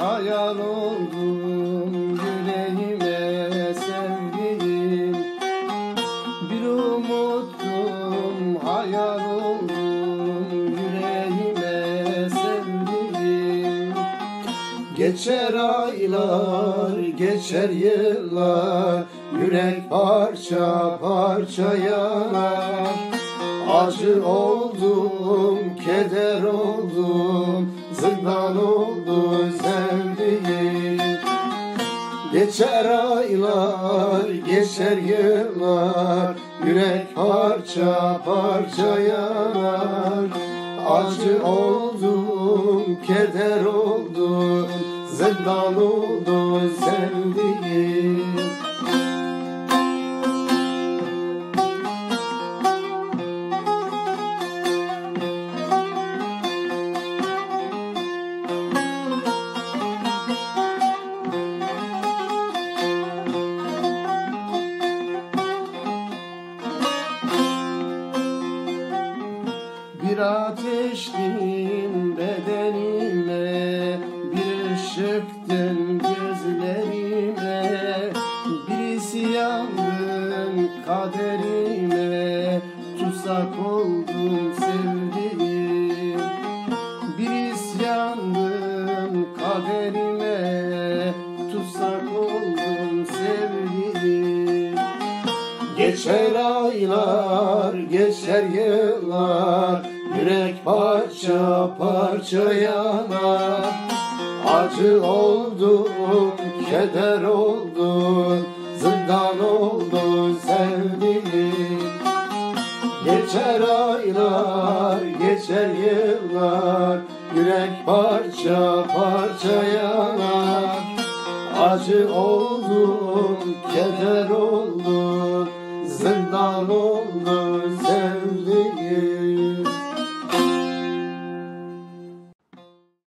hayal oldum yüreğime sevdiğim. Bir umuttum, hayal oldum yüreğime sevdiğim. Geçer aylar, geçer yıllar, yürek parça parça yanar. Acı oldum, keder oldum, zindan oldu sevdiğim. Geçer aylar, geçer yıllar, yürek parça parça yanar. Acı oldum, keder oldum, zindan oldu sevdiğim. Bir ateştin bedenime, bir ışıktın gözlerime. Birisi yandın kaderime, tutsak oldum sevdiğim. Birisi yandın kaderime, tutsak oldum sevdiğim. Geçer aylar, geçer yıllar, yürek parça parça yanar. Acı oldum, keder oldum, zindan oldu sevdiğim. Geçer aylar, geçer yıllar, yürek parça parça yanar. Acı oldum, keder oldum, zindan oldu sevdiğim.